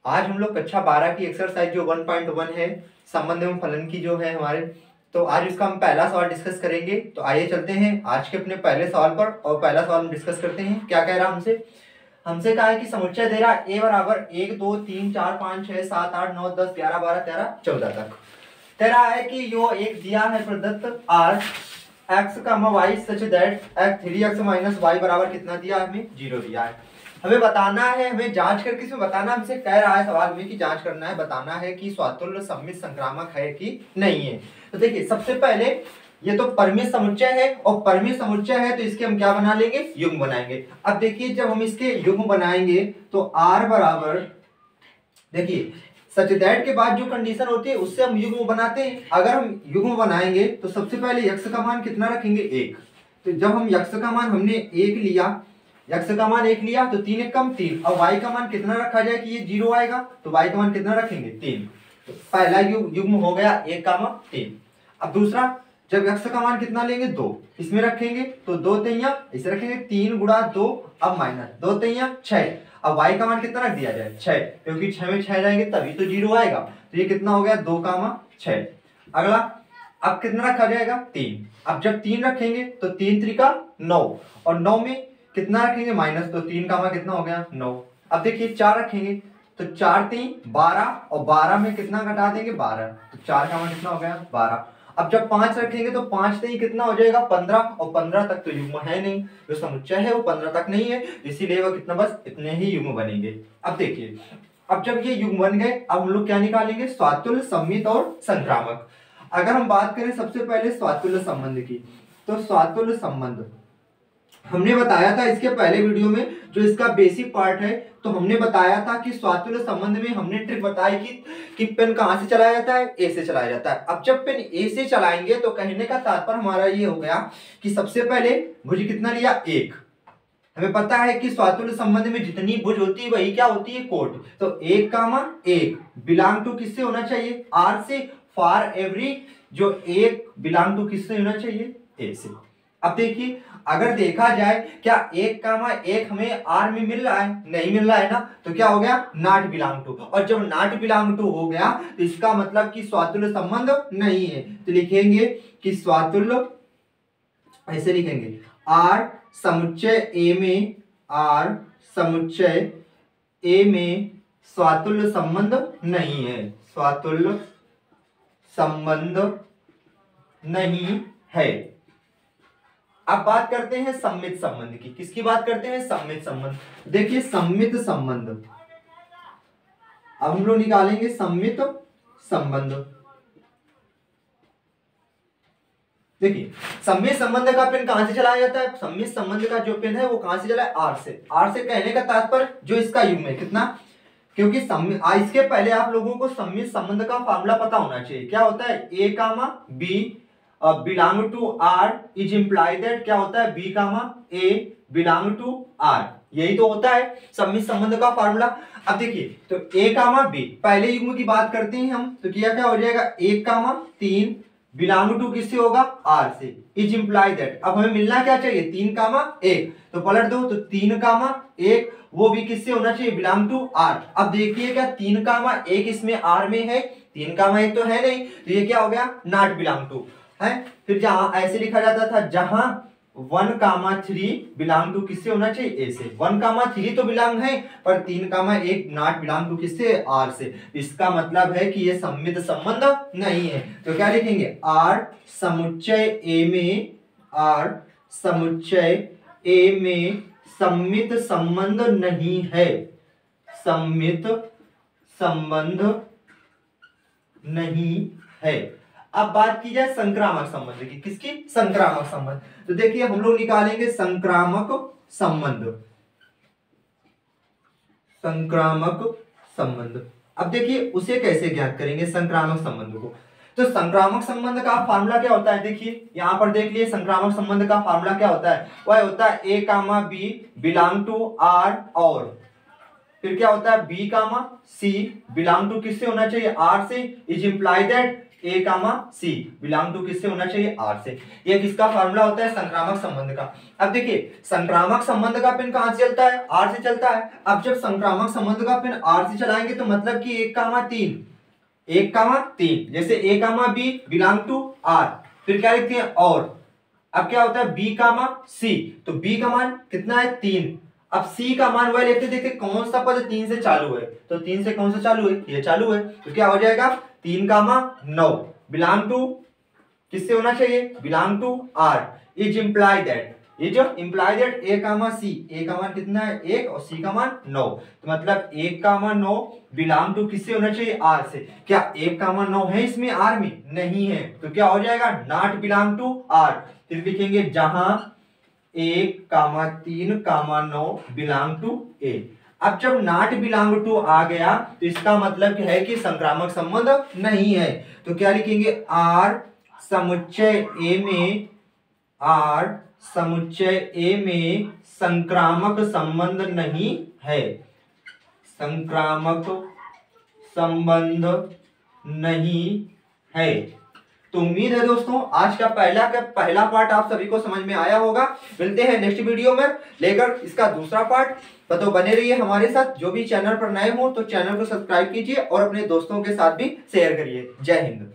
आज हम लोग कक्षा 12 की एक्सरसाइज जो 1.1 है संबंध एवं फलन की जो है हमारे, तो आज इसका हम पहला सवाल डिस्कस करेंगे। तो आइए चलते हैं आज के अपने पहले सवाल पर और पहला सवाल हम डिस्कस करते हैं। क्या कह रहा हमसे हमसे कहा है कि समुच्चय दे रहा ए बराबर 1 2 3 4 5 6 7 8 9 10 11 12 13 14 तक। कह रहा है कि यो एक दिया है प्रदत्त R x, y such that x 3x - y बराबर कितना दिया है, हमें 0 दिया है। हमें बताना है, हमें जांच करके इसमें बताना, हमसे कह रहा है सवाल में कि जांच करना है, बताना है कि स्वातुल्य सममित संक्रामक है कि नहीं है। तो देखिए सबसे पहले ये तो परिमित समुच्चय है और परिमित समुच्चय है तो इसके हम क्या बना लेंगे, युग्म बनाएंगे। अब देखिए जब हम इसके युग्म बनाएंगे तो r बराबर, देखिए सच दैट के बाद जो कंडीशन होती है उससे हम युग्म बनाते हैं। अगर हम युग्म बनाएंगे तो सबसे पहले x का मान कितना रखेंगे, 1। तो जब हम x का मान हमने 1 लिया, x का मान 1 लिया तो 3 1 कम 3, और y का मान कितना रखा जाए कि ये 0 आएगा, तो y का मान कितना रखेंगे, 3। तो पहला युग्म हो गया 1 3। अब दूसरा, जब x का मान कितना लेंगे, 2, इसमें रखेंगे तो 2 3 इसे रखेंगे 3 गुणा 2, अब माइनस 2 3 6। अब y का मान कितना रख दिया जाए, 6, क्योंकि 6 में 6 जाएंगे तभी तो 0 आएगा। तो ये कितना हो गया, 2 6। अगला अब कितना रखा जाएगा, 3। अब जब 3 रखेंगे तो 3 3 9, और 9 में कितना रखेंगे, माइनस, तो 3 कितना हो गया, 9। अब देखिए 4 रखेंगे तो 4 3 12, और 12 में कितना घटा देंगे, 12, तो 4 कितना हो गया, 12। अब जब 5 रखेंगे तो 5 से ही कितना हो जाएगा, 15, और 15 तक तो युग्म है नहीं, जो समुच्चय है वो 15 तक नहीं है, इसीलिए वो कितना, बस इतने ही युग्म बनेंगे। अब देखिए, अब जब ये युग्म बन गए, अब हम लोग क्या निकालेंगे, स्वातुल्य सममित और संक्रामक। अगर हम बात करें सबसे पहले स्वातुल्य संबंध की, तो स्वातुल्य संबंध हमने बताया था इसके पहले वीडियो में, जो इसका बेसिक पार्ट है, तो हमने बताया था कि स्वातुल्य संबंध में हमने ट्रिक बताई कि पेन कहां से चलाया जाता है, ए से चलाया जाता है। अब जब पेन ए से चलाएंगे तो कहने का तात्पर्य हमारा ये हो गया कि सबसे पहले भुज कितना लिया, 1। हमें पता है कि स्वातुल्य संबंध में जितनी भुज होती है वही क्या होती है, कोट। तो 1 1 बिलोंग टू किससे होना चाहिए, आर से। फॉर एवरी जो 1 बिलोंग टू किससे होना चाहिए, ए से। अब देखिए अगर देखा जाए, क्या 1 1 हमें आर में मिल रहा है, नहीं मिल रहा है ना, तो क्या हो गया, नॉट बिलोंग टू। और जब नॉट बिलोंग टू हो गया तो इसका मतलब कि स्वातुल्य संबंध नहीं है। तो लिखेंगे कि स्वातुल्य, ऐसे लिखेंगे, आर समुच्चय ए में, आर समुच्चय ए में स्वातुल्य संबंध नहीं है, स्वातुल्य संबंध नहीं है। अब बात करते हैं सम्मित संबंध की। किसकी बात करते हैं, सम्मित संबंध। देखिए सम्मित संबंध, अब हम लोग निकालेंगे सम्मित संबंध। देखिए सम्मित संबंध का पेन कहां से चलाया जाता है, सम्मित संबंध का जो पेन है वो कहां से चला है, आर से। आर से कहने का तात्पर्य जो इसका युग्म है कितना, क्योंकि इसके पहले आप लोगों को सम्मित संबंध का फार्मूला पता होना चाहिए। क्या होता है, A B belong to R is imply that, क्या होता है, B A belong to R, यही तो होता है सम्मित संबंध का फार्मूला। अब देखिए तो ए बी, पहले युग्म की बात करते हैं हम, तो क्या हो जाएगा, 1 3 बिलोंग टू किससे होगा, आर से, इज इम्प्लाई दैट। अब हमें मिलना क्या चाहिए, 3 1, तो पलट दो, तो 3 1 वो भी किससे होना चाहिए, बिलोंग टू आर। अब देखिए क्या 3 1 इसमें आर में है, 3 1 तो है नहीं, तो ये क्या हो गया, नॉट बिलोंग टू है। फिर जहां ऐसे लिखा जाता था, जहां 1 3 बिलोंग टू किससे होना चाहिए, ए से। 1 3 तो बिलोंग है, पर 3 1 नॉट बिलोंग टू किससे, आर से। इसका मतलब है कि ये सम्मित संबंध नहीं है। तो क्या लिखेंगे, आर समुच्चय ए में, आर समुच्चय ए में सम्मित संबंध नहीं है, सम्मित संबंध नहीं है। अब बात की जाए संक्रामक संबंध की। किसकी, संक्रामक संबंध। तो देखिए हम लोग निकालेंगे संक्रामक संबंध, संक्रामक संबंध। अब देखिए उसे कैसे ज्ञात करेंगे संक्रामक संबंध को। तो संक्रामक संबंध का फार्मूला क्या होता है, देखिए यहां पर देख लिए संक्रामक संबंध का फार्मूला क्या होता है, वह होता है A B belong to R, और फिर क्या होता है, बी सी बिलोंग टू किससे होना चाहिए, आर से, is imply that A comma C belong to किससे होना चाहिए, आर से। ये किसका फार्मूला होता है, संक्रामक संबंध का। अब देखिए संक्रामक संबंध का पेन कहां से चलता है, आर से चलता है। अब जब संक्रामक संबंध का पेन आर से चलाएंगे तो मतलब कि 1 कामा 3, 1 कामा 3, जैसे ए कामा बी बिलोंग टू आर, फिर क्या लिखते हैं और। अब क्या होता है बी कामा सी, तो बी का मान कितना है 3। अब सी का मान वह लेते देखते कौन सा पद 3 से चालू है, तो 3 से कौन सा चालू है, ये चालू है, तो क्या हो जाएगा 3 कामा 9 बिलोंग टू किससे होना चाहिए, belong to R. Is imply that, ये जो इंप्लाई दैट ए कामा सी, ए का मान कितना है 1 और सी का मान 9, तो मतलब 1 कामा 9 बिलोंग टू किससे होना चाहिए, आर से। क्या 1 कामा 9 है इसमें आर में, नहीं है, तो क्या हो जाएगा नॉट बिलोंग टू आर। फिर लिखेंगे जहां 1 कामा 3 कामा 9 बिलोंग टू ए। अब जब नॉट बिलोंग टू आ गया तो इसका मतलब है कि संक्रामक संबंध नहीं है, तो क्या लिखेंगे आर समुच्चय ए में, आर समुच्चय ए में संक्रामक संबंध नहीं है, संक्रामक संबंध नहीं है। तो उम्मीद है दोस्तों आज का पहला पार्ट आप सभी को समझ में आया होगा। मिलते हैं नेक्स्ट वीडियो में लेकर इसका दूसरा पार्ट। तो बने रहिए हमारे साथ। जो भी चैनल पर नए हो तो चैनल को सब्सक्राइब कीजिए और अपने दोस्तों के साथ भी शेयर करिए। जय हिंद।